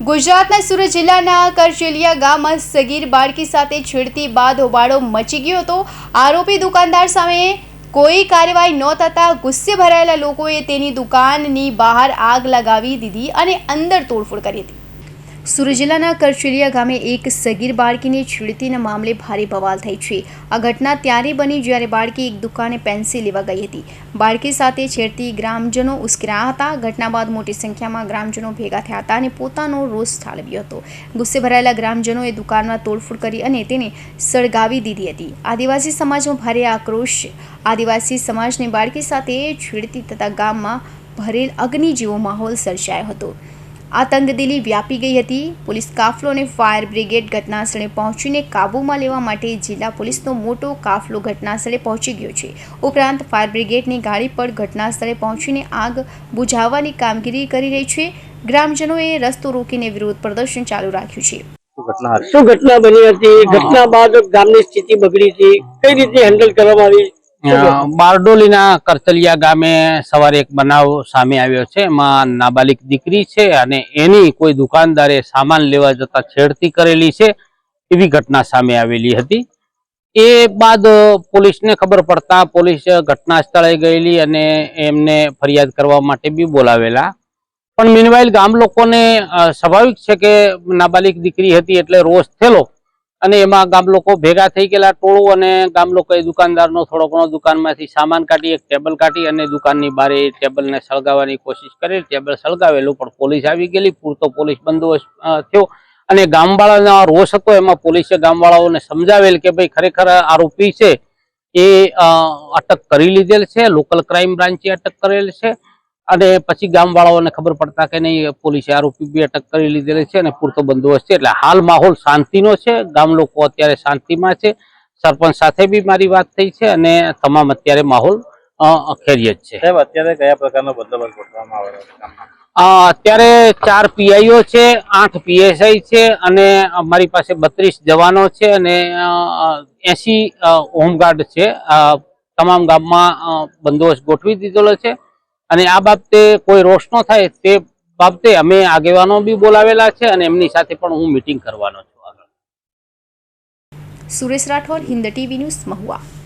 ગુજરાતના સુરત જિલ્લાના કરચેલિયા ગામમાં સગીર બાળકી સાથે છેડતી બાદ હોબાળો મચી ગયો હતો। આરોપી દુકાનદાર સામે કોઈ કાર્યવાહી ન થતાં ગુસ્સે ભરાયેલા લોકોએ તેની દુકાનની બહાર આગ લગાવી દીધી અને અંદર તોડફોડ કરી હતી। સુરત જિલ્લાના કરચેલિયા ગામે એક સગીર બાળકીને છેડતીના મામલે ભારે બવાલ થઈ છે। આ ઘટના ત્યારે બની જ્યારે બાળકી એક દુકાને પેન્સિલ લેવા ગઈ હતી। બાળકી સાથે છેડતી ગ્રામજનો ઉશ્કેરાયા હતા। ઘટના બાદ મોટી સંખ્યામાં ગ્રામજનો ભેગા થયા હતા અને પોતાનો રોષ ઠાલવ્યો હતો। ગુસ્સે ભરાયેલા ગ્રામજનોએ દુકાનમાં તોડફોડ કરી અને તેને સળગાવી દીધી હતી। આદિવાસી સમાજમાં ભારે આક્રોશ છે। આદિવાસી સમાજની બાળકી સાથે છેડતી થતા ગામમાં ભરેલ અગ્નિ જેવો માહોલ સર્જાયો હતો। આતંકદિલી વ્યાપી ગઈ હતી। પોલીસ કાફલો અને ફાયર બ્રિગેડ ઘટનાસ્થળે પહોંચીને કાબૂમાં લેવા માટે જિલ્લા પોલીસનો મોટો કાફલો ઘટનાસ્થળે પહોંચી ગયો છે। ઉપરાંત ફાયર બ્રિગેડની ગાડી પણ ઘટનાસ્થળે પહોંચીને આગ બુઝાવવાની કામગીરી કરી રહી છે। ગ્રામજનોએ રસ્તો રોકીને વિરોધ પ્રદર્શન ચાલુ રાખ્યું છે। શું ઘટના બની હતી? ઘટના બાદ ગામની સ્થિતિ બગડી હતી, કઈ રીતે હેન્ડલ કરવામાં આવી? બારડોલીના કરચલિયા ગામે સવારે એક બનાવ સામે આવ્યો છે। એમાં નાબાલિક દીકરી છે અને એની કોઈ દુકાનદારે સામાન લેવા જતા છેડતી કરેલી છે એવી ઘટના સામે આવેલી હતી। એ બાદ પોલીસને ખબર પડતા પોલીસ ઘટના સ્થળે ગયેલી અને એમને ફરિયાદ કરવા માટે બી બોલાવેલા। પણ મીનવાઇલ ગામ લોકોને સ્વાભાવિક છે કે નાબાલિક દીકરી હતી એટલે રોષ થયેલો અને એમાં ગામ લોકો ભેગા થઈ ગયેલા ટોળું અને ગામ લોકોએ દુકાનદારનો થોડો ઘણો દુકાનમાંથી સામાન કાઢી એક ટેબલ કાઢી અને દુકાનની બારે ટેબલને સળગાવવાની કોશિશ કરી। ટેબલ સળગાવેલું પણ પોલીસ આવી ગયેલી, પૂરતો પોલીસ બંદોબસ્ત થયો અને ગામવાળાનો રોષ હતો એમાં પોલીસે ગામવાળાઓને સમજાવેલ કે ભાઈ ખરેખર આરોપી છે એ અટક કરી લીધેલ છે, લોકલ ક્રાઇમ બ્રાન્ચે અટક કરેલ છે અને પછી ગામવાળાઓને ખબર પડતા કે નહીં પોલીસે આરોપી બી અટક કરી લીધેલી છે અને પૂરતો બંદોબસ્ત છે। એટલે હાલ માહોલ શાંતિનો છે। ગામ લોકો અત્યારે શાંતિમાં છે। સરપંચ સાથે બી મારી વાત થઈ છે અને તમામ અત્યારે માહોલ ખેરિયત છે। અત્યારે કયા પ્રકારનો બંદોબસ્ત ગોઠવવામાં આવ્યો છે? અત્યારે 4 પીઆઈઓ છે, 8 પીએસઆઈ છે અને અમારી પાસે 32 જવાનો છે અને 80 હોમગાર્ડ છે। તમામ ગામમાં બંદોબસ્ત ગોઠવી દીધેલો છે અને આ બાબતે કોઈ રોષ ન થાય તે બાબતે અમે આગેવાનો બી બોલાવેલા છે અને એમની સાથે પણ હું મીટિંગ કરવાનો છું। Suresh Rathod, Hind TV news, Mahuva.